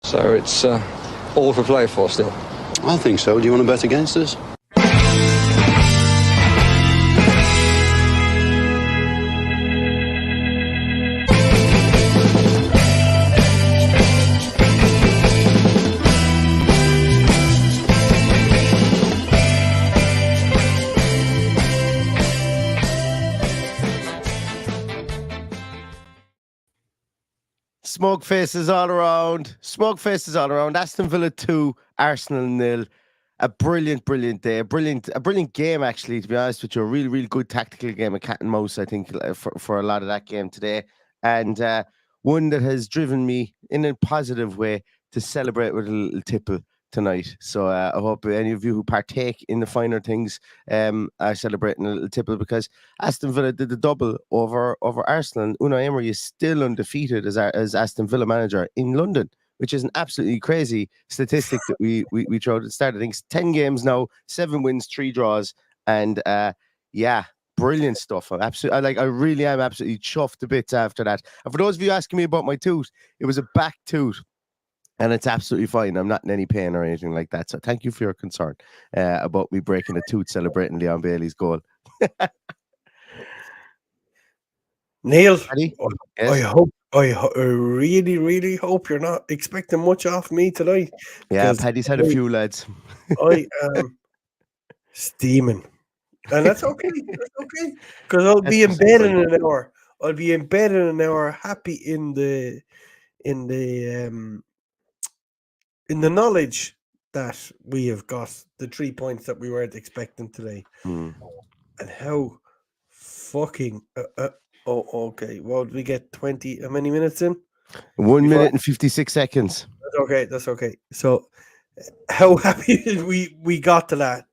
So it's all for play for still. I think so. Do you want to bet against us? Smoke faces all around. Smoke faces all around. Aston Villa 2, Arsenal 0. A brilliant day. A brilliant game, actually, to be honest with you. A really good tactical game of cat and mouse, I think, for a lot of that game today. And one that has driven me in a positive way to celebrate with a little tipple tonight. So I hope any of you who partake in the finer things are celebrating a little tipple, because Aston Villa did the double over Arsenal. Unai Emery is still undefeated as Aston Villa manager in London, which is an absolutely crazy statistic that we throw at the start. I think it's 10 games now, 7 wins, 3 draws, and brilliant stuff. I really am absolutely chuffed to bits after that. And for those of you asking me about my tooth, it was a back tooth. And it's absolutely fine. I'm not in any pain or anything like that. So thank you for your concern about me breaking a tooth celebrating Leon Bailey's goal. Neil, yes? I really hope you're not expecting much off me tonight. Yeah, Paddy's had a few, lads. I am steaming. And that's okay. That's okay. Because I'll be in bed in an hour. I'll be in bed in an hour, happy in the knowledge that we have got the 3 points that we weren't expecting today. And how fucking okay. Well, did we get 20? How many minutes in? 1 minute and 56 seconds. That's okay. So how happy we got to that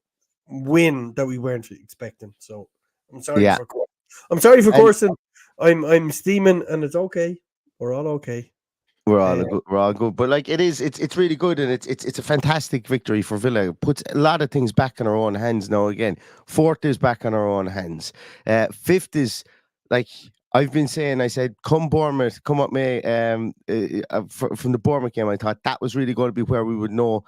win that we weren't expecting. So I'm sorry for coursing. I'm steaming, and it's okay. We're all okay. We're all good, but like it's really good, and it's a fantastic victory for Villa. It puts a lot of things back in our own hands now. Again, 4th is back in our own hands. 5th is, like I've been saying, I said, come Bournemouth, come up May. From the Bournemouth game, I thought that was really going to be where we would know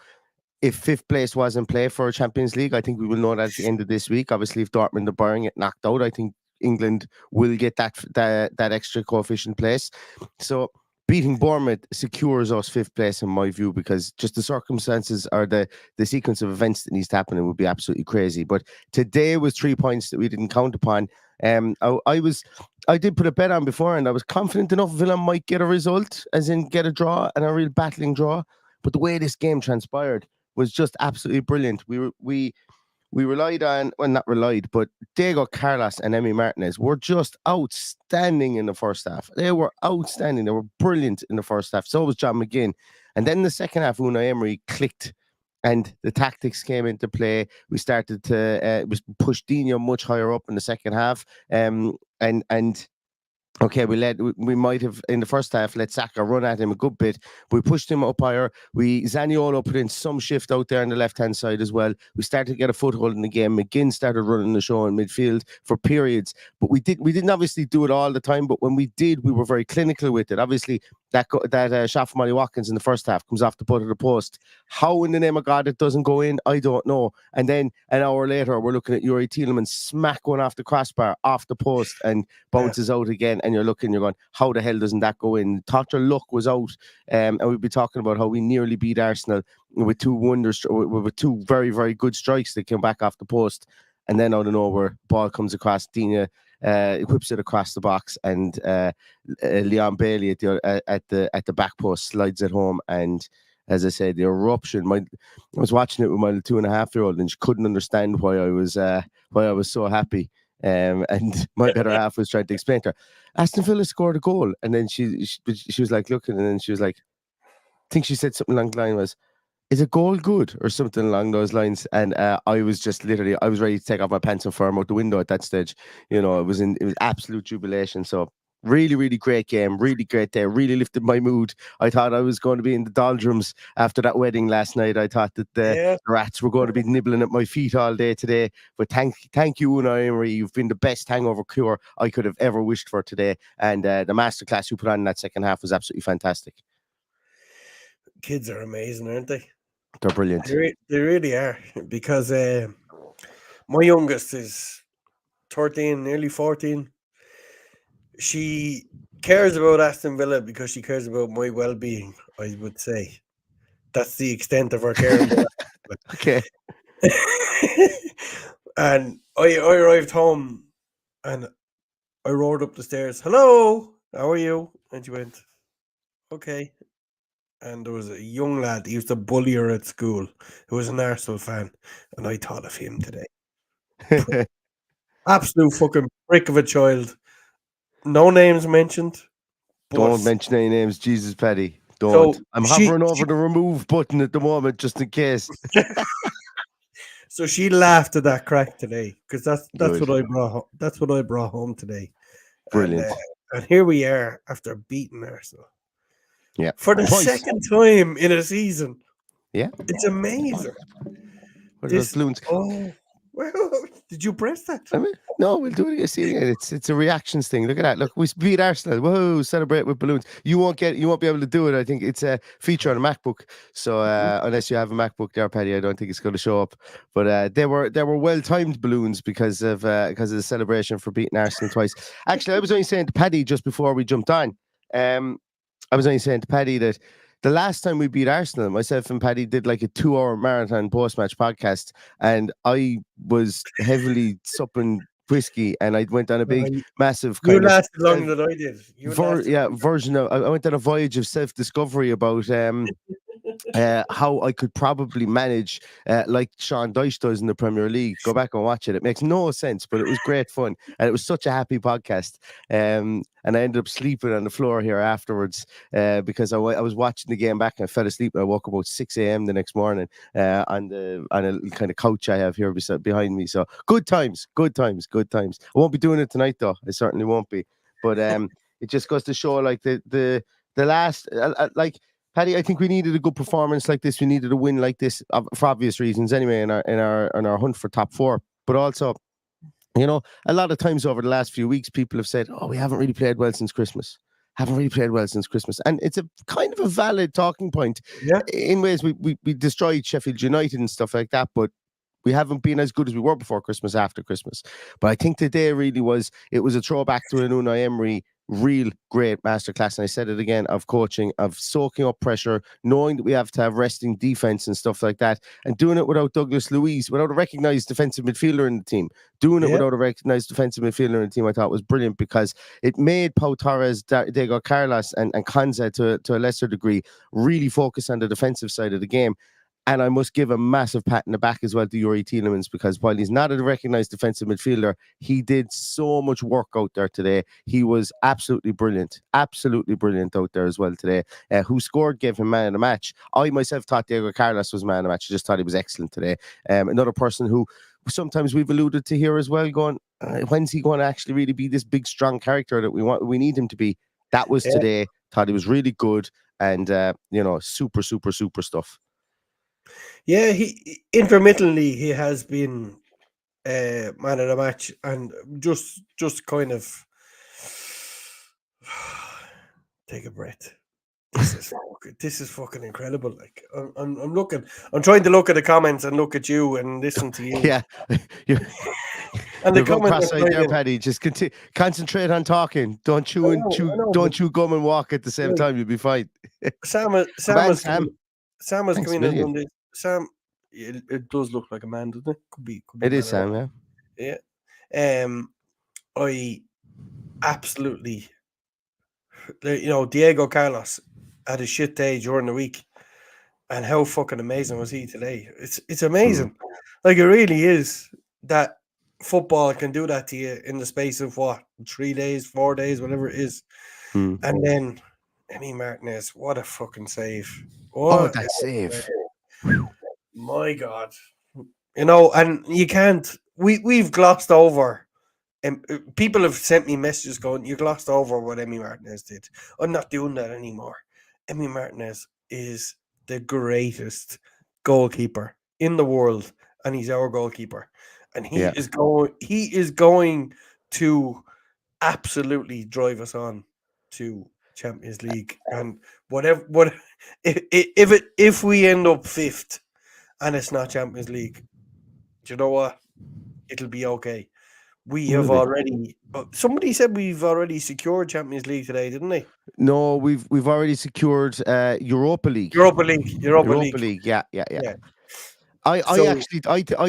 if 5th place was in play for a Champions League. I think we will know that at the end of this week. Obviously, if Dortmund or Bayern get knocked out, I think England will get that extra coefficient place. So beating Bournemouth secures us 5th place, in my view, because just the circumstances or the sequence of events that needs to happen, it would be absolutely crazy. But today was 3 points that we didn't count upon. I did put a bet on before, and I was confident enough Villa might get a result, as in get a draw, and a real battling draw. But the way this game transpired was just absolutely brilliant. We relied on, well, not relied, but Diego Carlos and Emi Martinez were just outstanding in the first half. They were outstanding. They were brilliant in the first half. So was John McGinn. And then the second half, Unai Emery clicked, and the tactics came into play. We started to push Dino much higher up in the second half. Okay, we might have in the first half let Saka run at him a good bit. But we pushed him up higher. Zaniolo put in some shift out there on the left-hand side as well. We started to get a foothold in the game. McGinn started running the show in midfield for periods. But we didn't obviously do it all the time. But when we did, we were very clinical with it. Obviously, that shot from Ollie Watkins in the first half comes off the butt of the post. How in the name of God it doesn't go in, I don't know. And then an hour later, we're looking at Yuri Tielemans smack one off the crossbar, off the post, and bounces out again. And you're going, how the hell doesn't that go in? Thought your luck was out. And we'd be talking about how we nearly beat Arsenal with 2 wonders, with 2 very, very good strikes that came back off the post. And then out of nowhere, ball comes across, Dina whips it across the box, and Leon Bailey at the back post slides it home. And as I said, the eruption. I was watching it with my 2.5-year-old, and she couldn't understand why I was so happy. And my better half was trying to explain to her, Aston Villa scored a goal, and then she was like looking, and then she was like, I think she said something along the line was, is a goal good, or something along those lines? And I was just literally, I was ready to take off my pants and fire them out the window at that stage. It was absolute jubilation. So really great game, really great day, really lifted my mood. I thought I was going to be in the doldrums after that wedding last night. I thought that the rats were going to be nibbling at my feet all day today. But thank you, Unai Emery. You've been the best hangover cure I could have ever wished for today. And the masterclass you put on in that second half was absolutely fantastic. kids are amazing, aren't they? They're brilliant. They really are. Because my youngest is 13, nearly 14. She cares about Aston Villa because she cares about my well-being, I would say. That's the extent of her care. Okay. And I arrived home and I roared up the stairs. Hello, how are you? And she went, okay. And there was a young lad, he used to bully her at school, who was an Arsenal fan. And I thought of him today. Absolute fucking prick of a child. No names mentioned. Don't mention any names, Jesus, Paddy. Don't. So I'm hovering over the remove button at the moment, just in case. So she laughed at that crack today because that's Good. what I brought home. That's what I brought home today. Brilliant. And here we are after beating Arsenal. Yeah. For the Twice. second time in a season. Yeah. It's amazing. What are those balloons? Oh, well, did you press that? I mean, no, we'll do it again. See it again. It's a reactions thing. Look at that. Look, we beat Arsenal. Whoa, celebrate with balloons. You won't be able to do it. I think it's a feature on a MacBook. So unless you have a MacBook there, Paddy, I don't think it's going to show up. But they were well timed balloons because of the celebration for beating Arsenal twice. Actually, I was only saying to Paddy just before we jumped on. I was only saying to Paddy that the last time we beat Arsenal, myself and Paddy did like a 2-hour marathon post-match podcast, and I was heavily supping whiskey, and I went on a big, massive kind you lasted longer than I did. Version of. I went on a voyage of self-discovery about how I could probably manage like Sean Dyche does in the Premier League. Go back and watch it. It makes no sense, but it was great fun, and it was such a happy podcast. And I ended up sleeping on the floor here afterwards because I was watching the game back and I fell asleep. And I woke up about 6 a.m. the next morning on a kind of couch I have here behind me. So good times. I won't be doing it tonight though. I certainly won't be. But it just goes to show like the last like. Paddy, I think we needed a good performance like this. We needed a win like this for obvious reasons, anyway, in our hunt for top 4. But also, you know, a lot of times over the last few weeks, people have said, "Oh, we haven't really played well since Christmas." And it's a kind of a valid talking point. Yeah. In ways, we destroyed Sheffield United and stuff like that, but we haven't been as good as we were before Christmas, after Christmas. But I think today really was a throwback to an Unai Emery real great masterclass. And I said it again, of coaching, of soaking up pressure, knowing that we have to have resting defense and stuff like that, and doing it without Douglas Luiz, without a recognized defensive midfielder in the team. Doing it without a recognized defensive midfielder in the team, I thought was brilliant because it made Pau Torres, Diego Carlos, and Konza to a lesser degree really focus on the defensive side of the game. And I must give a massive pat in the back as well to Yuri Tielemans, because while he's not a recognized defensive midfielder, he did so much work out there today. He was absolutely brilliant out there as well today. Who scored gave him man of the match. I myself thought Diego Carlos was man of the match. I just thought he was excellent today. Another person who sometimes we've alluded to here as well, going, when's he going to actually really be this big, strong character that we need him to be? That was today. Thought he was really good and, super stuff. Yeah, he intermittently he has been man of the match, and just kind of take a breath. This is fucking incredible. Like I'm trying to look at the comments and look at you and listen to you. Yeah, and the comments there, Paddy. Just concentrate on talking. Don't chew gum and walk at the same time. You'll be fine. Sam was coming in on this. Sam, it does look like a man, doesn't it? Could be it is Sam, yeah. I absolutely, Diego Carlos had a shit day during the week, and how fucking amazing was he today? It's amazing. Like, it really is that football can do that to you in the space of 3 days, 4 days, whatever it is. And then Emi Martinez, what a fucking save. That save. My God. And you can't, we've glossed over, and people have sent me messages going, you glossed over what Emi Martinez did. I'm not doing that anymore. Emi Martinez is the greatest goalkeeper in the world, and he's our goalkeeper. And he is going to absolutely drive us on to Champions League. And What if we end up fifth and it's not Champions League? Do you know what? It'll be okay. We have already. Somebody said we've already secured Champions League today, didn't they? No, we've already secured Europa League. Europa League. Yeah. I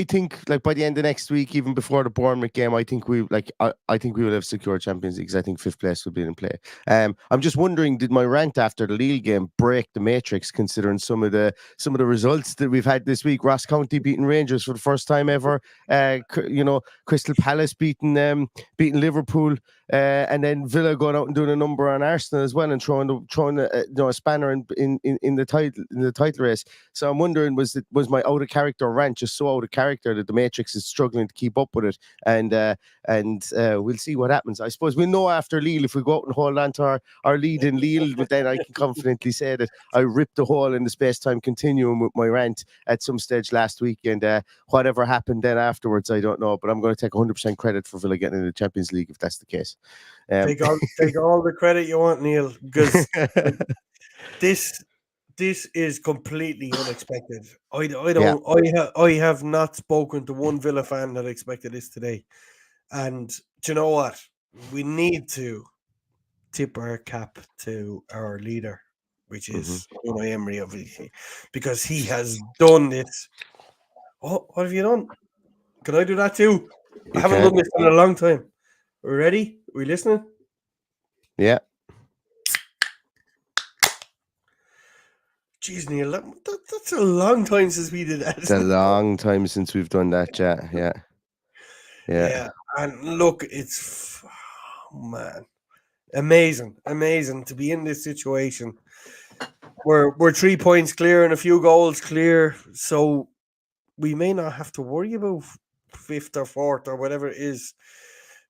think like by the end of next week, even before the Bournemouth game, I think we will have secured Champions League, because I think fifth place will be in play. I'm just wondering, did my rant after the Lille game break the matrix, considering some of the results that we've had this week? Ross County beating Rangers for the first time ever. Crystal Palace beating Liverpool. And then Villa going out and doing a number on Arsenal as well, and throwing a spanner in the title race. So I'm wondering, was my out of character rant just so out of character that the Matrix is struggling to keep up with it? And we'll see what happens. I suppose we'll know after Lille if we go out and hold on to our lead in Lille. But then I can confidently say that I ripped a hole in the space-time continuum with my rant at some stage last week, and whatever happened then afterwards, I don't know. But I'm going to take 100% credit for Villa getting into the Champions League if that's the case. Take all the credit you want, Neil, because this is completely unexpected. I have not spoken to one Villa fan that expected this today. And do you know what? We need to tip our cap to our leader, which is Unai Emery, obviously, because he has done this. Oh, what have you done? Can I do that too? I haven't done this in a long time. We ready? We listening? Yeah. Jeez, Neil, that's a long time since we did that. It's a long time since we've done that, yeah. And look, it's amazing to be in this situation. We're 3 points clear and a few goals clear, so we may not have to worry about fifth or fourth or whatever it is.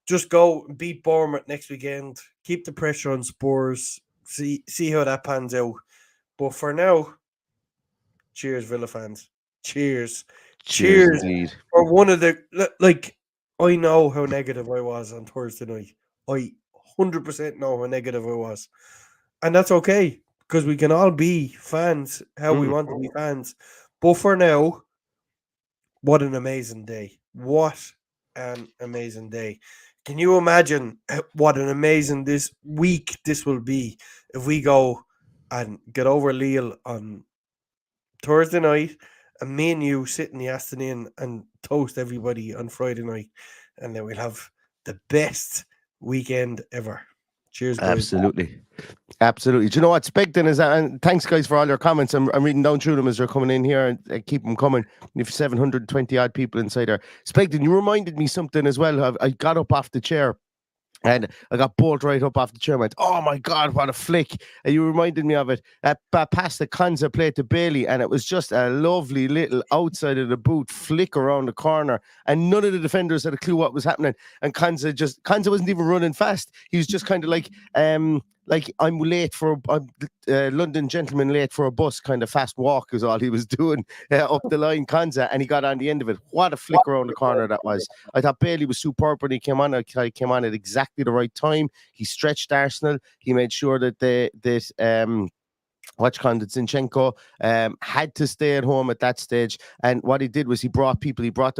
Just go and beat Bournemouth next weekend. Keep the pressure on Spurs. See how that pans out. But for now, cheers, Villa fans. Cheers. Indeed. For one of the I know how negative I was on Thursday night. I 100% know how negative I was, and that's okay, because we can all be fans how we want to be fans. But for now, what an amazing day! What an amazing day! Can you imagine what an amazing this week this will be if we go and get over Lille on Thursday night, and me and you sit in the Aston Inn and toast everybody on Friday night, and then we'll have the best weekend ever. Cheers, boys. Absolutely. Do you know what Spegden is? And thanks, guys, for all your comments. I'm reading down through them as they're coming in here, and keep them coming. If 720 odd people inside there. Spegden, you reminded me something as well. I got up off the chair. And I got bolt right up off the chair and went, oh my God, what a flick. And you reminded me of it. Past the Konza play to Bailey, and it was just a lovely little outside of the boot flick around the corner. And none of the defenders had a clue what was happening. And Konza wasn't even running fast. He was just kind of like I'm late for a London gentleman late for a bus, kind of fast walk is all he was doing up the line, Konza, and he got on the end of it. What a flick around the corner that was. I thought Bailey was superb when he came on. He came on at exactly the right time. He stretched Arsenal. He made sure that Zinchenko had to stay at home at that stage, and what he did was he brought their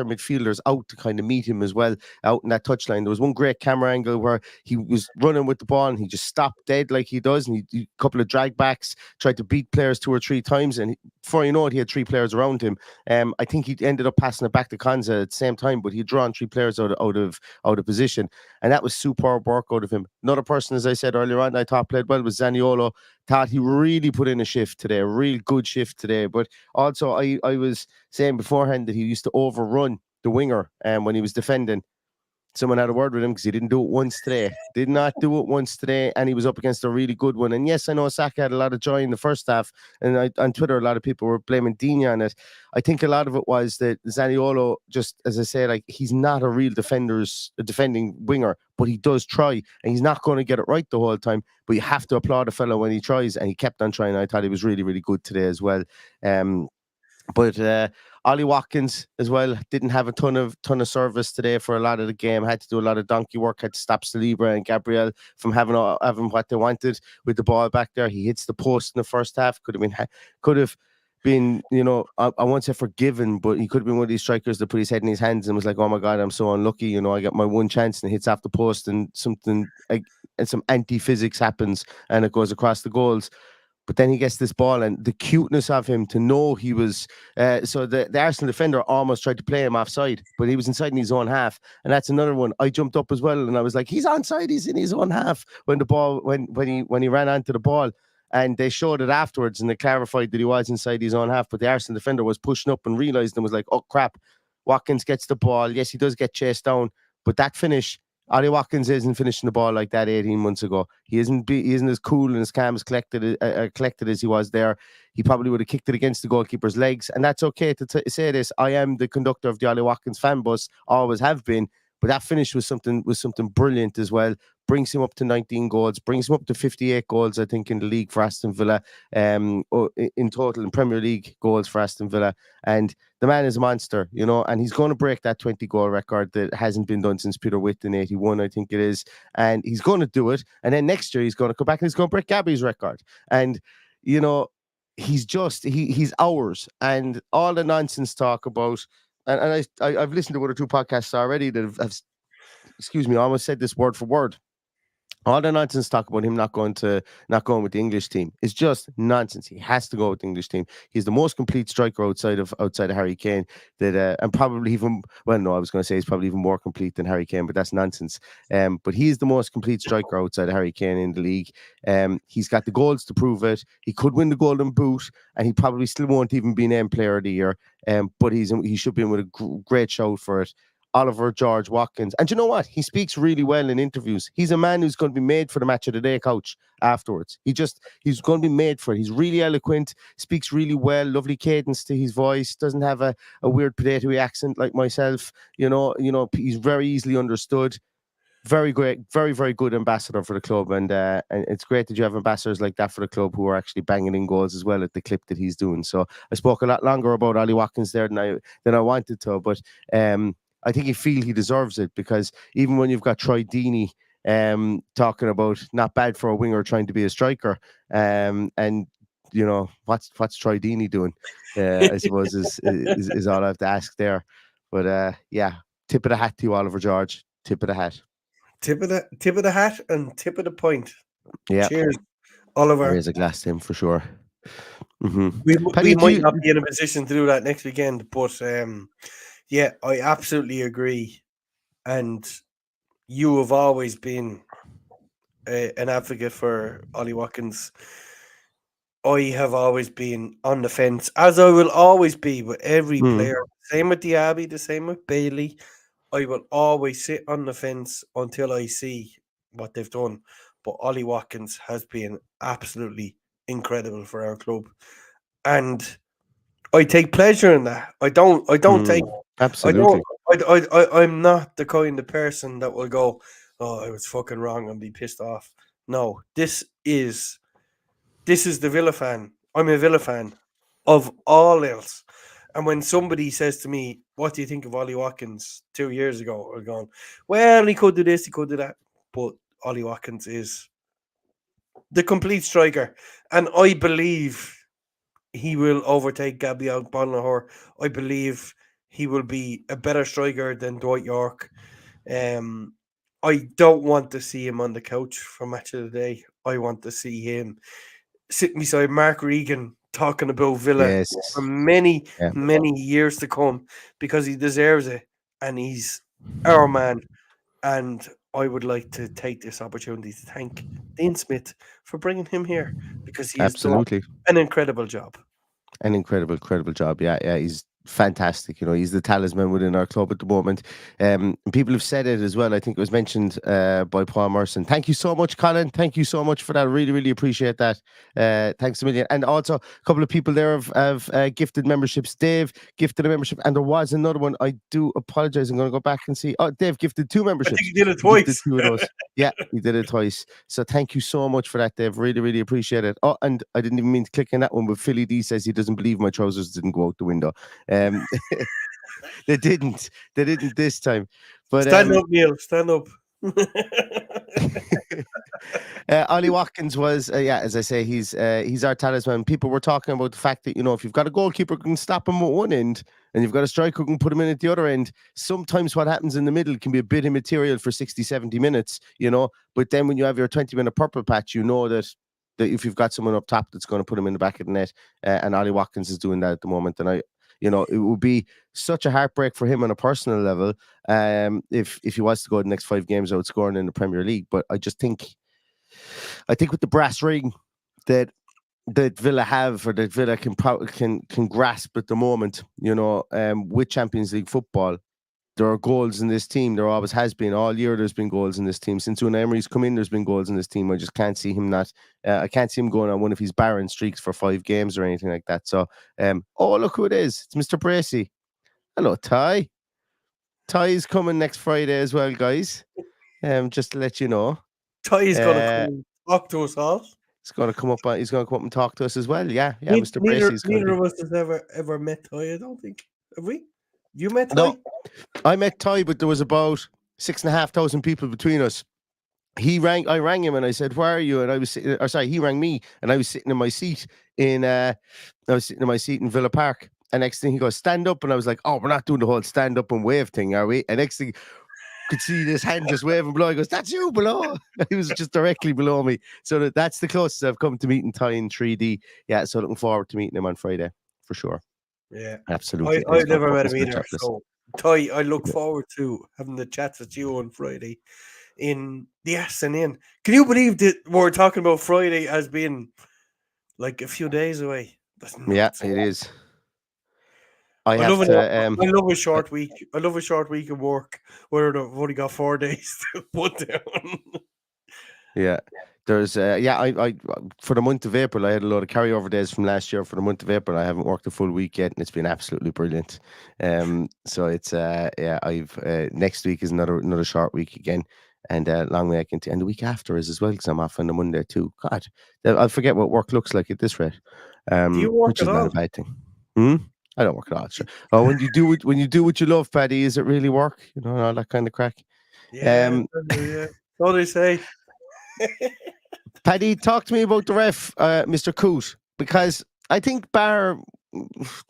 midfielders out to kind of meet him as well out in that touchline. There was one great camera angle where he was running with the ball and he just stopped dead like he does, and he a couple of drag backs, tried to beat players 2 or 3 times, and before you know it, he had 3 players around him. I think he ended up passing it back to Konza at the same time, but he'd drawn 3 players out of position, and that was superb work out of him. Another person, as I said earlier on, I thought played well was Zaniolo. Thought he really put in a shift today, a real good shift today. But also, I was saying beforehand that he used to overrun the winger when he was defending. Someone had a word with him because he didn't do it once today. Did not do it once today, and he was up against a really good one. And yes, I know Saka had a lot of joy in the first half, and on Twitter, a lot of people were blaming Digne on it. I think a lot of it was that Zaniolo, just as I say, like, he's not a real defending winger, but he does try, and he's not going to get it right the whole time. But you have to applaud a fellow when he tries, and he kept on trying. I thought he was really, really good today as well. But Ollie Watkins as well didn't have a ton of service today for a lot of the game. Had to do a lot of donkey work. Had to stop Saliba and Gabriel from having what they wanted with the ball back there. He hits the post in the first half. Could have been, I won't say forgiven, but he could have been one of these strikers that put his head in his hands and was like, "Oh my God, I'm so unlucky. I got my one chance," and it hits off the post, and something like and some anti-physics happens, and it goes across the goals. But then he gets this ball, and the cuteness of him to know he was. So the Arsenal defender almost tried to play him offside, but he was inside in his own half, and that's another one. I jumped up as well, and I was like, "He's onside. He's in his own half." When the ball, when he ran onto the ball, and they showed it afterwards, and they clarified that he was inside his own half, but the Arsenal defender was pushing up and realised and was like, "Oh crap!" Watkins gets the ball. Yes, he does get chased down, but that finish. Ollie Watkins isn't finishing the ball like that 18 months ago. He isn't as cool and as calm as collected as he was there. He probably would have kicked it against the goalkeeper's legs, and that's okay to say this. I am the conductor of the Ollie Watkins fan bus, always have been. But that finish was something brilliant as well. Brings him up to 19 goals, brings him up to 58 goals, I think, in the league for Aston Villa, in total in Premier League goals for Aston Villa. And the man is a monster, and he's going to break that 20-goal record that hasn't been done since Peter Witt in 81, I think it is. And he's going to do it. And then next year, he's going to come back and he's going to break Gabby's record. And, he's ours. And all the nonsense talk about, and I've listened to one or two podcasts already that have excuse me, I almost said this word for word. All the nonsense talk about him not going with the English team is just nonsense. He has to go with the English team. He's the most complete striker outside of Harry Kane. And probably even I was going to say he's probably even more complete than Harry Kane, but that's nonsense. But he's the most complete striker outside of Harry Kane in the league. He's got the goals to prove it. He could win the Golden Boot, and he probably still won't even be named Player of the Year. But he should be in with a great shout for it. Oliver George Watkins. And you know what? He speaks really well in interviews. He's a man who's going to be made for the match of the day, coach, afterwards. He's going to be made for it. He's really eloquent, speaks really well, lovely cadence to his voice, doesn't have a weird potato accent like myself. He's very easily understood. Very great, very, very good ambassador for the club. And it's great that you have ambassadors like that for the club who are actually banging in goals as well at the clip that he's doing. So I spoke a lot longer about Ollie Watkins there than I wanted to, but I think he deserves it, because even when you've got Troy Deeney talking about not bad for a winger trying to be a striker, and what's Troy Deeney doing? I suppose is all I have to ask there. But tip of the hat to you, Oliver George. Tip of the hat. Tip of the hat and tip of the point. Yeah. Cheers, Oliver. There is a glass to him for sure. Mm-hmm. We might not be in a position to do that next weekend, but yeah, I absolutely agree. And you have always been an advocate for Ollie Watkins. I have always been on the fence, as I will always be with every player. Same with Diaby, the same with Bailey. I will always sit on the fence until I see what they've done. But Ollie Watkins has been absolutely incredible for our club. And I take pleasure in that. I don't take absolutely. I'm not the kind of person that will go, "Oh, I was fucking wrong," and be pissed off. No, this is the Villa fan. I'm a Villa fan of all else. And when somebody says to me, "What do you think of Ollie Watkins 2 years ago?" I'm going, "Well, he could do this, he could do that." But Ollie Watkins is the complete striker. And I believe he will overtake Gabriel Bonlahor. I believe he will be a better striker than Dwight York. I don't want to see him on the couch for match of the day. I want to see him sitting beside Mark Regan talking about Villa for many years to come, because he deserves it and he's our man. And I would like to take this opportunity to thank Dean Smith for bringing him here, because he has done an incredible job. An incredible job. Yeah. He's fantastic. You know, he's the talisman within our club at the moment. And people have said it as well. I think it was mentioned by Paul Merson. Thank you so much, Colin. Thank you so much for that. Really, really appreciate that. Thanks a million. And also, a couple of people there have gifted memberships. Dave gifted a membership, and there was another one. I do apologize. I'm going to go back and see. Oh, Dave gifted 2 memberships. I think he did it twice. He gifted 2 of those. Yeah, he did it twice. So thank you so much for that, Dave. Really, really appreciate it. Oh, and I didn't even mean to click on that one, but Philly D says he doesn't believe my trousers didn't go out the window. They didn't this time. But stand up, Neil. Stand up. Ollie Watkins was, as I say, he's our talisman. People were talking about the fact that, you know, if you've got a goalkeeper who can stop him at one end and you've got a striker who can put him in at the other end, sometimes what happens in the middle can be a bit immaterial for 60, 70 minutes, you know. But then when you have your 20-minute purple patch, you know that if you've got someone up top that's going to put him in the back of the net, and Ollie Watkins is doing that at the moment. And you know, it would be such a heartbreak for him on a personal level, if he was to go the next 5 games out scoring in the Premier League. But I think with the brass ring that Villa have, or that Villa can grasp at the moment, you know, with Champions League football, there are goals in this team. There always has been. All year there's been goals in this team. Since Unai Emery's come in, there's been goals in this team. I just can't see him I can't see him going on one of his barren streaks for 5 games or anything like that. So, oh, look who it is. It's Mr. Bracey. Hello, Ty. Ty is coming next Friday as well, guys. Just to let you know. Ty is going to come talk to us all. He's going to come up and talk to us as well. Yeah, Mr. Bracey's neither of us has ever met Ty, I don't think. Have we? You met Ty? No, I met Ty, but there was about 6,500 people between us. I rang him and I said, "Where are you?" And I was sitting, he rang me and I was sitting in my seat in Villa Park. And next thing he goes, "Stand up," and I was like, "Oh, we're not doing the whole stand up and wave thing, are we?" And next thing, could see this hand just waving below. He goes, "That's you below." He was just directly below me. So that's the closest I've come to meeting Ty in 3D. Yeah, so looking forward to meeting him on Friday for sure. Yeah, absolutely. I've never met him either. So, Ty, I look forward to having the chat with you on Friday in the Aston Inn. Can you believe that we're talking about Friday as being like a few days away? Yeah, it is. I love a short week. I love a short week of work where I've only got 4 days to put down. Yeah. There's I for the month of April I had a lot of carryover days from last year. For the month of April I haven't worked a full week yet, and it's been absolutely brilliant. So it's I've next week is another short week again, and long way I can and the week after is as well, because I'm off on the Monday too. God, I forget what work looks like at this rate. Do you work which is at not all? a bad thing. I don't work at all. Sure. Oh, when you do what you love, Paddy, is it really work? You know, all that kind of crack. Yeah, so they say. Paddy, talk to me about the ref, Mr. Coote, because I think there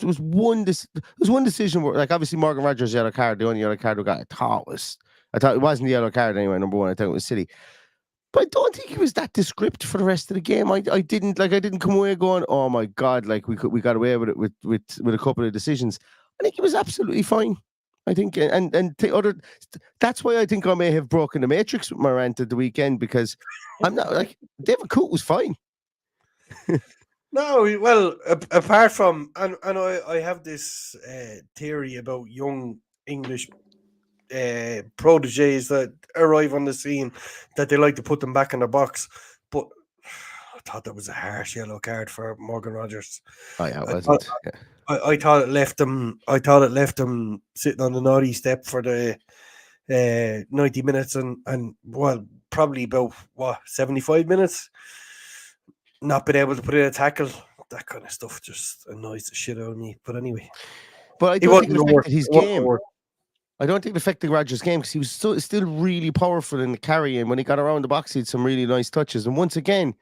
was one decision where, like, obviously Morgan Rogers' yellow card, the only yellow card we got, I thought it wasn't the yellow card anyway. Number one, I thought it was silly, but I don't think he was that descript for the rest of the game. I didn't come away going, oh my God, like we got away with it with a couple of decisions. I think he was absolutely fine. I think, and that's why I think I may have broken the matrix with my rant at the weekend, because I'm not like David Coote was fine. No, well, apart from, and I have this theory about young English proteges that arrive on the scene, that they like to put them back in the box. But I thought that was a harsh yellow card for Morgan Rogers. Oh yeah, it wasn't. I thought it left him. I thought it left him sitting on the naughty step for the 90 minutes, and well, probably about 75 minutes. Not being able to put in a tackle, that kind of stuff just annoys the shit out of me. But anyway, but I don't think it affected his game. I don't think it affected Rogers' game, because he was still really powerful in the carry, and when he got around the box, he had some really nice touches. And once again,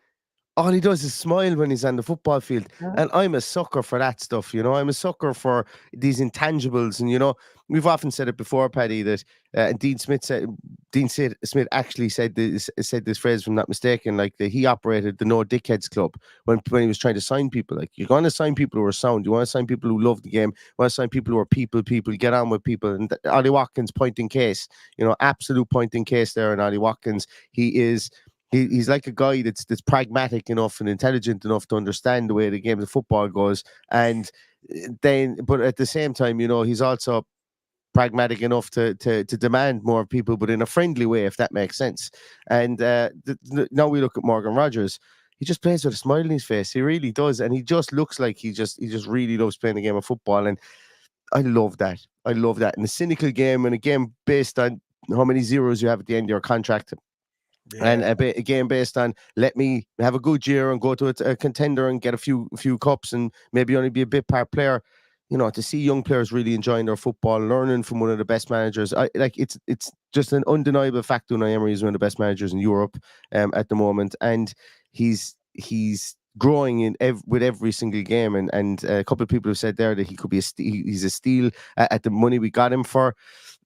all he does is smile when he's on the football field. And I'm a sucker for that stuff, you know. I'm a sucker for these intangibles. And, you know, we've often said it before, Paddy, that Dean Smith actually said this phrase, if I'm not mistaken, like that he operated the No Dickheads Club when he was trying to sign people. Like, you're going to sign people who are sound. You want to sign people who love the game. You want to sign people who are people, get on with people. And Ollie Watkins, point in case, you know, absolute point in case there. And Ollie Watkins, he's like a guy that's pragmatic enough and intelligent enough to understand the way the game of football goes, and then, but at the same time, you know, he's also pragmatic enough to demand more people, but in a friendly way, if that makes sense. And now we look at Morgan Rogers. He just plays with a smile on his face. He really does, and he just looks like he just really loves playing the game of football. And I love that. I love that. In a cynical game, and a game based on how many zeros you have at the end of your contract, and a game based on let me have a good year and go to a contender and get a few cups and maybe only be a bit part player. You know, to see young players really enjoying their football, learning from one of the best managers. It's just an undeniable fact. Unai Emery is one of the best managers in Europe at the moment, and he's growing with every single game. And a couple of people have said there that he could be he's a steal at the money we got him for.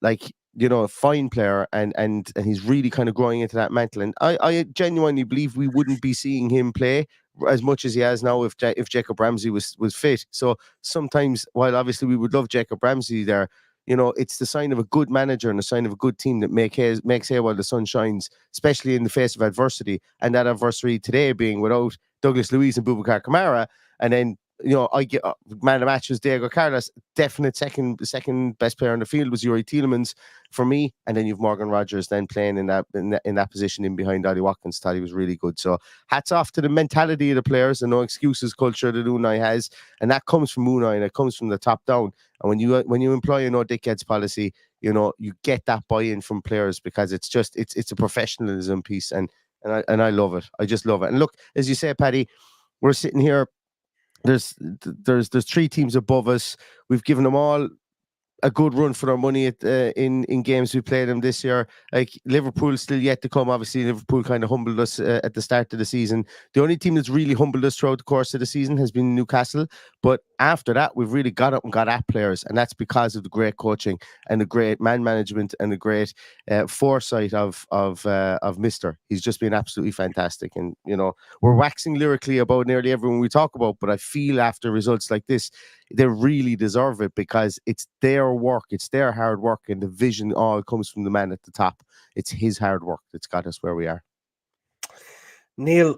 Like, you know, a fine player, and he's really kind of growing into that mantle. And I genuinely believe we wouldn't be seeing him play as much as he has now if Jacob Ramsey was fit. So sometimes, while obviously we would love Jacob Ramsey there, you know, it's the sign of a good manager and a sign of a good team that makes hay while the sun shines, especially in the face of adversity. And that adversity today being without Douglas Luiz and Boubacar Kamara. And then, you know, I get man of the match was Diego Carlos. Definite second best player on the field was Yuri Tielemans for me. And then you've Morgan Rogers then playing in that position in behind Ollie Watkins. Thought he was really good. So hats off to the mentality of the players and no excuses culture that Unai has, and that comes from Unai and it comes from the top down. And when you employ a no dickheads policy, you know, you get that buy-in from players because it's a professionalism piece, and I love it. I just love it. And look, as you say, Paddy, we're sitting here. There's 3 teams above us. We've given them all a good run for their money in games we played them this year. Like Liverpool still yet to come. Obviously, Liverpool kind of humbled us at the start of the season. The only team that's really humbled us throughout the course of the season has been Newcastle. But after that, we've really got up and got at players, and that's because of the great coaching and the great man management and the great foresight of Mister. He's just been absolutely fantastic. And you know, we're waxing lyrically about nearly everyone we talk about, but I feel after results like this, they really deserve it because it's their work, it's their hard work, and the vision all comes from the man at the top. It's his hard work that's got us where we are. Neil,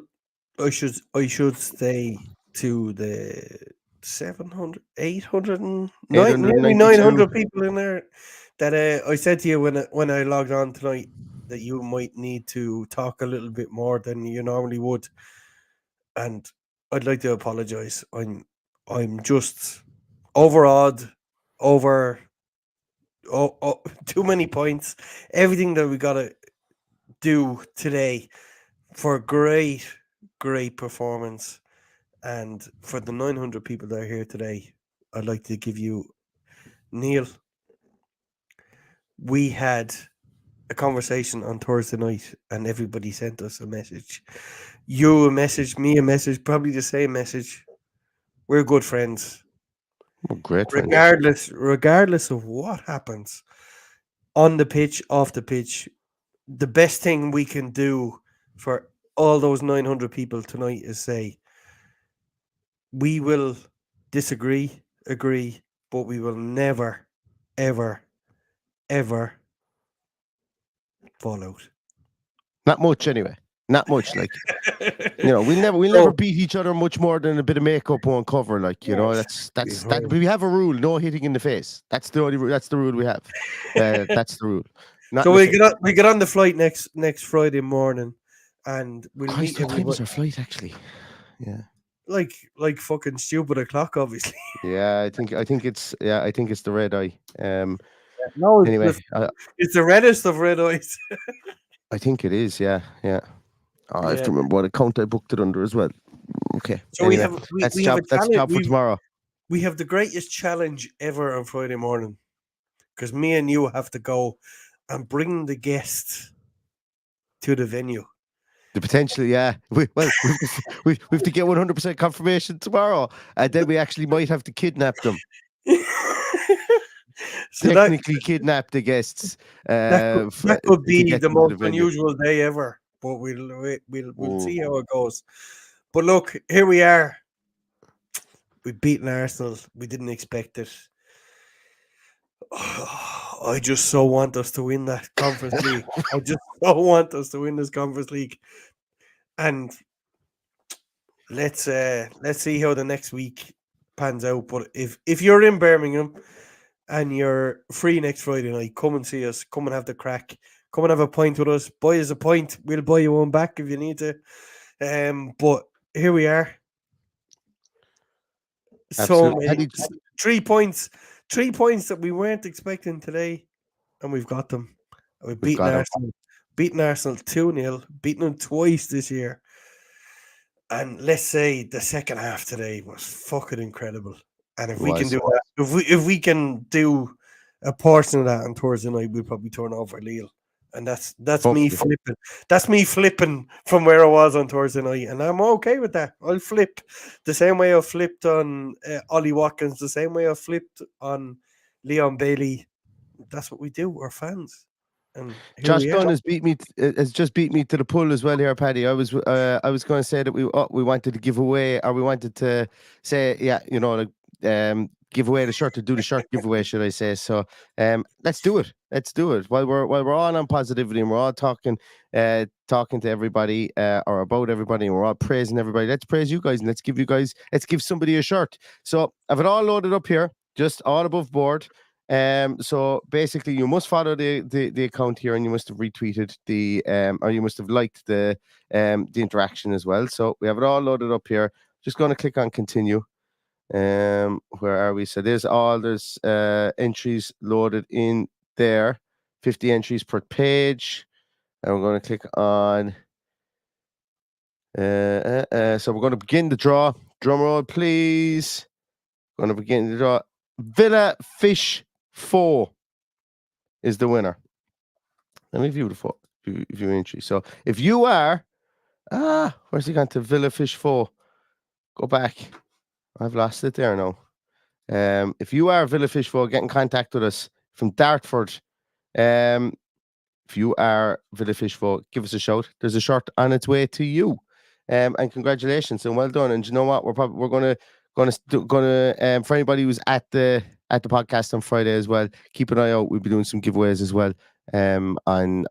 I should stay to the 700, 800, nearly 900 people in there that I said to you when I logged on tonight that you might need to talk a little bit more than you normally would, and I'd like to apologize. I'm just overawed over too many points. Everything that we got to do today for a great performance, and for the 900 people that are here today, I'd like to give you, Neil, we had a conversation on Thursday night and everybody sent us a message. You a message, me a message, probably the same message. We're good friends. Well, great friends. Regardless of what happens on the pitch, off the pitch, the best thing we can do for all those 900 people tonight is say, we will disagree, agree, but we will never, ever, ever fall out. Not much, anyway. Not much, like, you know, we'll never beat each other much more than a bit of makeup on cover, like, you know. That's we have a rule: no hitting in the face. That's the rule we have. That's the rule. So we get on the flight next Friday morning, and we'll meet everybody. What time is our flight actually? Yeah, like fucking stupid o'clock, obviously. Yeah, I think it's the red eye. No, anyway, it's the reddest of red eyes. I think it is. Yeah. I have to remember what account I booked it under as well. Okay. So anyway, that's a job for tomorrow. We have the greatest challenge ever on Friday morning, because me and you have to go and bring the guests to the venue. The potential, yeah. We have to get 100% confirmation tomorrow, and then we actually might have to kidnap them. So technically, kidnap the guests. That could be the most unusual day ever, but we'll see how it goes. But look, here we are. We've beaten Arsenal. We didn't expect it. I just so want us to win that Conference League. I just so want us to win this Conference League. And let's see how the next week pans out. But if you're in Birmingham and you're free next Friday night, come and see us. Come and have the crack. Come and have a pint with us. Buy us a pint. We'll buy you one back if you need to. But here we are. So many 3 points. 3 points that we weren't expecting today, and we've got them. We've beaten Arsenal. Beaten Arsenal 2-0. Beaten them twice this year. And let's say the second half today was fucking incredible. And if we can do that, if we can do a portion of that on Thursday night, we'll probably turn over Lille. And that's me flipping. That's me flipping from where I was on Thursday night, and I'm okay with that. I'll flip the same way I flipped on Ollie Watkins, the same way I flipped on Leon Bailey. That's what we do. We're fans. And Josh Dunn has just beat me to the pull as well here, Paddy. I was going to say that we wanted to give away, or we wanted to say, give away the shirt, to do the shirt giveaway, should I say? So, let's do it. Let's do it. While we're all on positivity and we're all talking to everybody or about everybody, and we're all praising everybody. Let's praise you guys, and let's give somebody a shirt. So I've it all loaded up here, just all above board. So basically, you must follow the account here, and you must have retweeted or you must have liked the interaction as well. So we have it all loaded up here. Just going to click on continue. Where are we? So there's entries loaded in there, 50 entries per page, and we're going to click on. So we're going to begin the draw. Drum roll, please. Going to begin the draw. Villa Fish 4 is the winner. Let me view the view entry. So if you are, where's he gone to? Villa Fish 4. Go back. I've lost it there now. If you are Villa Fish 4, get in contact with us from Dartford. If you are Villa Fish 4, give us a shout. There's a shirt on its way to you. And congratulations and well done. And you know what? We're going to for anybody who's at the podcast on Friday as well, keep an eye out. We'll be doing some giveaways as well on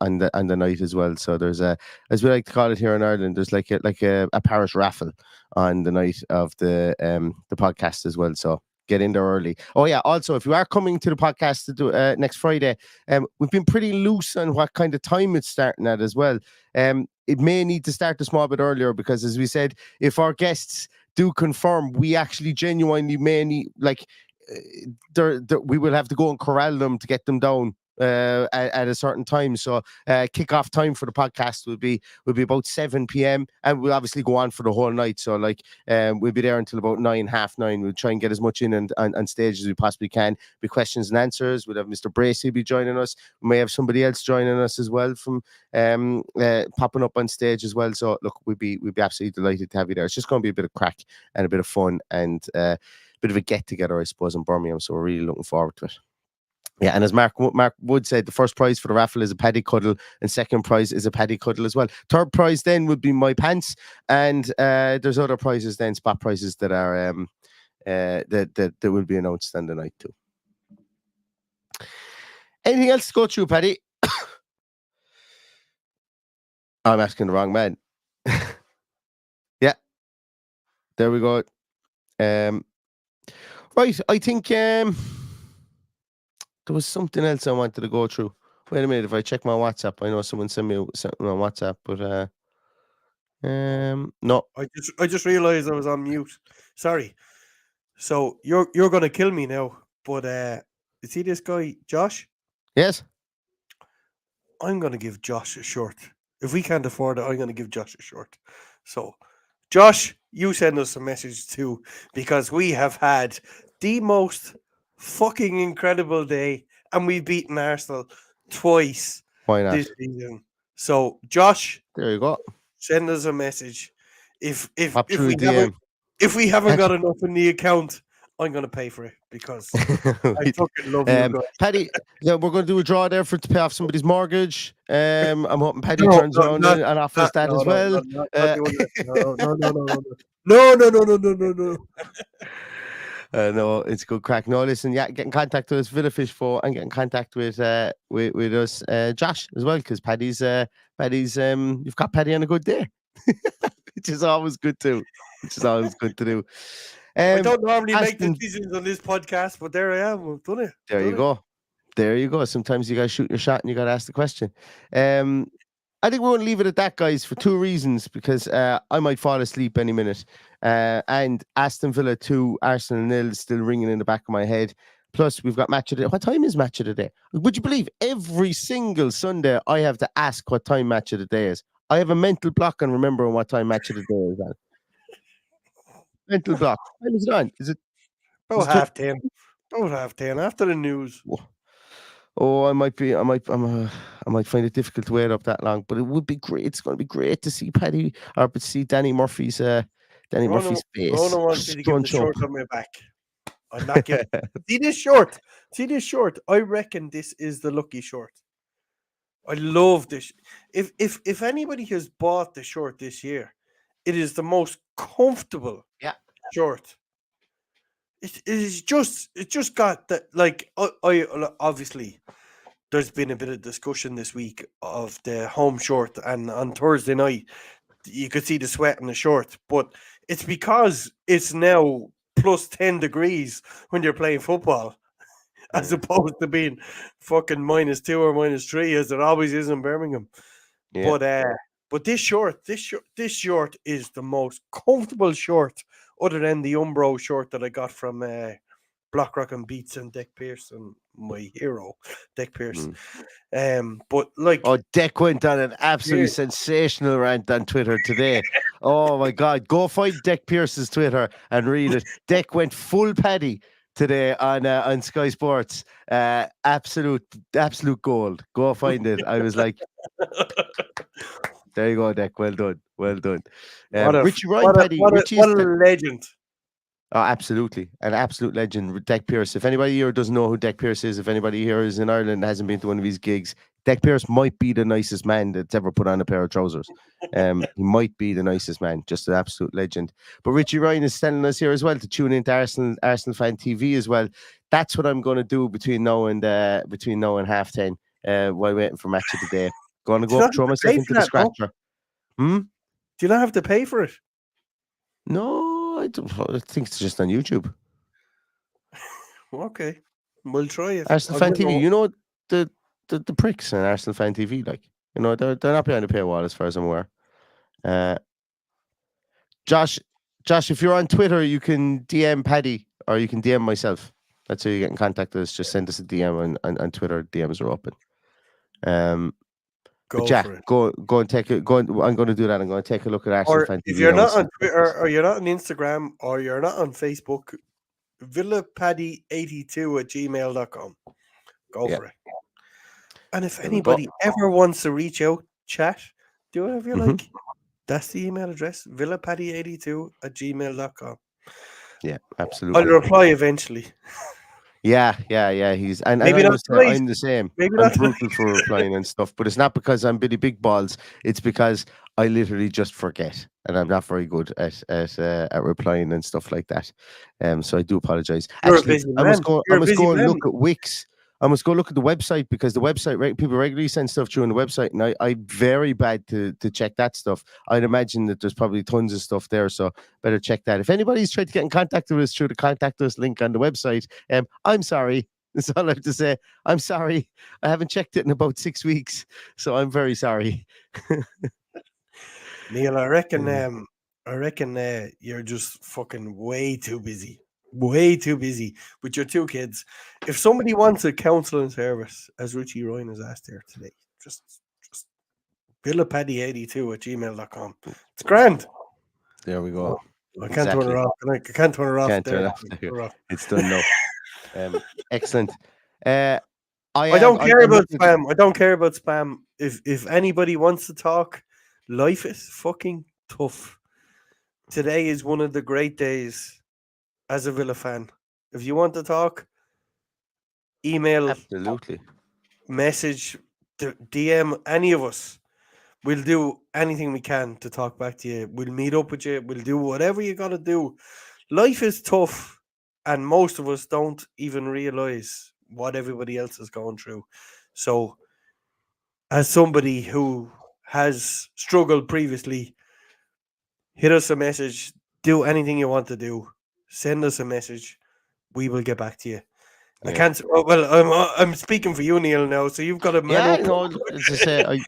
the night as well. So there's as we like to call it here in Ireland, there's like a parish raffle on the night of the podcast as well. So get in there early. Oh yeah, also if you are coming to the podcast to do next Friday, we've been pretty loose on what kind of time it's starting at as well. It may need to start a small bit earlier, because as we said, if our guests do confirm, we actually genuinely may need, we will have to go and corral them to get them down at a certain time. So kick-off time for the podcast will be about 7 p.m. and we'll obviously go on for the whole night. So we'll be there until about 9:30. We'll try and get as much in on stage as we possibly can. Be questions and answers. We'll have Mr. Bracey be joining us. We may have somebody else joining us as well from popping up on stage as well. So look, we'd be absolutely delighted to have you there. It's just going to be a bit of crack and a bit of fun and a bit of a get together, I suppose, in Birmingham. So we're really looking forward to it. Yeah, and as Mark Wood said, the first prize for the raffle is a paddy cuddle, and second prize is a paddy cuddle as well. Third prize then would be my pants, and there's other prizes then, spot prizes that are that will be announced on the night too. Anything else to go through, Paddy? I'm asking the wrong man. Yeah, there we go. Right, I think there was something else I wanted to go through. Wait a minute, if I check my WhatsApp, I know someone sent me something on WhatsApp, but no. I just realized I was on mute. Sorry. So you're gonna kill me now, but you see this guy, Josh? Yes. I'm gonna give Josh a shirt. If we can't afford it, I'm gonna give Josh a shirt. So Josh, you send us a message too, because we have had the most fucking incredible day, and we've beaten Arsenal twice. Why not? This season. So, Josh, there you go. Send us a message. If we Paddy. haven't got enough in the account, I'm going to pay for it, because I fucking love you guys. Paddy, yeah, we're going to do a draw there to pay off somebody's mortgage. I'm hoping Paddy turns around and offers that as well. No. No, it's good crack. No, listen, yeah, get in contact with us, Villafish4, and get in contact with us, Josh, as well, because Paddy's you've got Paddy on a good day, which is always good too. Which is always good to do. I don't normally make Aston, decisions on this podcast, but there I am. I've done it. there you go. There you go. Sometimes you got to shoot your shot and you got to ask the question. I think we won't leave it at that, guys, for two reasons. Because I might fall asleep any minute. And Aston Villa 2, Arsenal 0 still ringing in the back of my head. Plus, we've got match of the day. What time is match of the day? Would you believe every single Sunday I have to ask what time match of the day is? I have a mental block on remembering what time match of the day is on. Mental block. When is it on? Is it about 10:30? About 10:30 after the news. Oh, I might find it difficult to wait up that long, but it would be great. It's going to be great to see Paddy or to see Danny Murphy's face. Rona wants me to give the short on my back. I'm not giving. See this short. I reckon this is the lucky short. I love this. If anybody has bought the short this year, it is the most comfortable short. It's just got that, like, I obviously there's been a bit of discussion this week of the home short, and on Thursday night you could see the sweat in the short, but it's because it's now plus 10 degrees when you're playing football, as opposed to being fucking -2 or -3 as it always is in Birmingham. But this short is the most comfortable short, other than the Umbro short that I got from Blackrock and Beats and Deck Pearce, and my hero, Deck Pearce. But like, Deck went on an absolutely sensational rant on Twitter today. Oh my God, go find Deck Pearce's Twitter and read it. Deck went full Paddy today on Sky Sports. Absolute gold. Go find it. I was like, there you go, Deck. Well done. Richie Ryan, Paddy. What a legend. Oh, absolutely. An absolute legend, Deck Pearce. If anybody here doesn't know who Deck Pearce is, if anybody here is in Ireland and hasn't been to one of his gigs, Deck Pearce might be the nicest man that's ever put on a pair of trousers. He might be the nicest man, just an absolute legend. But Richie Ryan is telling us here as well to tune into Arsenal Fan TV as well. That's what I'm going to do between now and 10:30, while waiting for match of the day. Going to go up, throw myself into the scratcher. Do you not have to pay for it? No, I think it's just on YouTube. Okay, we'll try it. Arsenal Fan TV. You know the pricks on Arsenal Fan TV, like, you know, they're not behind the paywall as far as I'm aware. Josh, if you're on Twitter, you can DM Paddy or you can DM myself. That's how you get in contact with us. Just send us a DM on Twitter. DMs are open. Go and take it. I'm going to do that. I'm going to take a look at Arsenal Fan TV. If you're not on Twitter or you're not on Instagram or you're not on Facebook, villapaddy82@gmail.com. Go for it. And if anybody ever wants to reach out, chat, do whatever you like. That's the email address, villapaddy82@gmail.com. Yeah, absolutely. I'll reply eventually. Yeah. He's I'm the same. I'm brutal for replying and stuff, but it's not because I'm Billy Big Balls. It's because I literally just forget, and I'm not very good at replying and stuff like that. So I do apologize. Actually, I must go and look at Wix. I must go look at the website, because the website, people regularly send stuff through on the website, and I'm very bad to check that stuff. I'd imagine that there's probably tons of stuff there, so better check that. If anybody's tried to get in contact with us through the contact us link on the website, I'm sorry. That's all I have to say. I'm sorry. I haven't checked it in about 6 weeks, so I'm very sorry. Neil, I reckon you're just fucking way too busy with your two kids. If somebody wants a counselling service, as Richie Ryan has asked here today, just villapaddy82@gmail.com. It's grand. There we go. I can't turn her off. I can't turn her off. It's done now. Excellent. I don't care about spam. I don't care about spam. If anybody wants to talk, life is fucking tough. Today is one of the great days as a Villa fan. If you want to talk, email, absolutely, message, DM any of us. We'll do anything we can to talk back to you. We'll meet up with you. We'll do whatever you got to do. Life is tough, and most of us don't even realize what everybody else is going through. So, as somebody who has struggled previously, hit us a message. Do anything you want to do. send us a message. We will get back to you. I Yeah. can't. Oh, well, I'm speaking for you, Neil, now. So you've got a man Yeah, up. no, as I say,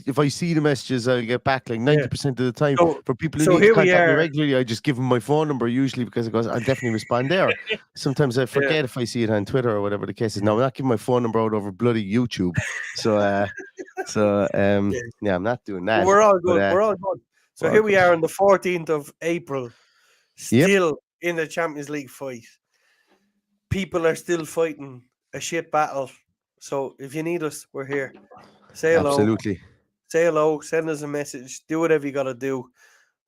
if I see the messages, I'll get back like 90% of the time. So, For people who so need to here we contact me are. regularly, I just give them my phone number usually because it goes, I'll definitely respond there. Sometimes I forget if I see it on Twitter or whatever the case is. No, I'm not giving my phone number out over bloody YouTube. So, yeah, I'm not doing that. We're all good. But, We're all good. So we're here all we good. are on the 14th of April, still in the Champions League fight. People are still fighting a shit battle. So if you need us, we're here. Say hello. Absolutely. Say hello. Send us a message. Do whatever you got to do.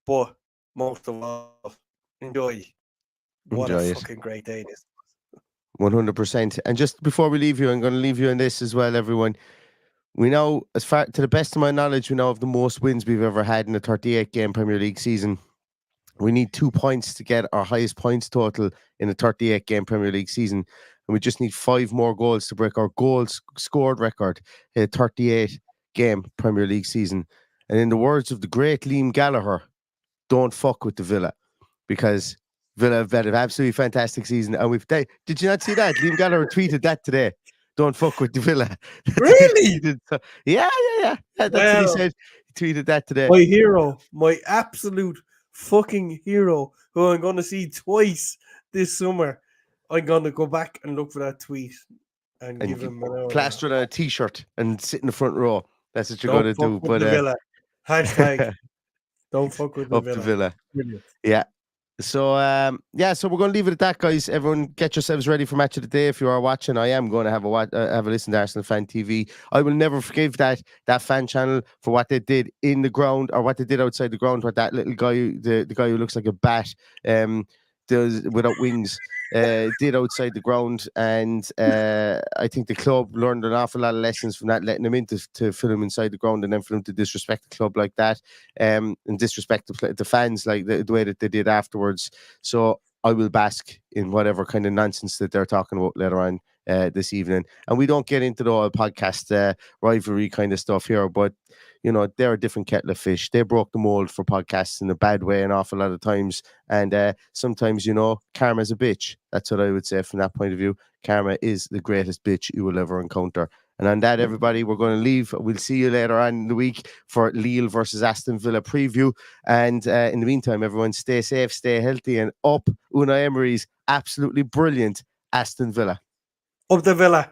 But most of all, enjoy. What Enjoy a it. fucking great day this. 100%. And just before we leave you, I'm going to leave you on this as well, everyone. We know, as far to the best of my knowledge, we know of the most wins we've ever had in a 38-game Premier League season. We need 2 points to get our highest points total in a 38-game Premier League season. And we just need 5 more goals to break our goals scored record in a 38-game Premier League season. And in the words of the great Liam Gallagher, don't fuck with the Villa, because Villa have had an absolutely fantastic season. And did you not see that? Liam Gallagher tweeted that today. Don't fuck with the Villa. Really? Yeah. That's what he said. He tweeted that today. My hero, my absolute fucking hero, who I'm going to see twice this summer. I'm going to go back and look for that tweet and give him plaster on a t-shirt and sit in the front row. That's what you're Don't going to fuck do. with But the Villa. Hashtag don't fuck with the up Villa. to Villa. Brilliant. Yeah. So so we're going to leave it at that, guys. Everyone, get yourselves ready for match of the day. If you are watching, I am going to have a listen to Arsenal Fan TV. I will never forgive that fan channel for what they did in the ground, or what they did outside the ground. What that little guy, the guy who looks like a bat, does without wings, did outside the ground. And I think the club learned an awful lot of lessons from that, letting him in to film inside the ground, and then for them to disrespect the club like that, and disrespect the fans like the way that they did afterwards. So I will bask in whatever kind of nonsense that they're talking about later on this evening. And we don't get into the whole podcast rivalry kind of stuff here, but you know, they're a different kettle of fish. They broke the mold for podcasts in a bad way an awful lot of times. And sometimes, you know, karma's a bitch. That's what I would say from that point of view. Karma is the greatest bitch you will ever encounter. And on that, everybody, we're going to leave. We'll see you later on in the week for Lille versus Aston Villa preview. And in the meantime, everyone, stay safe, stay healthy, and up Unai Emery's absolutely brilliant Aston Villa. Up the Villa.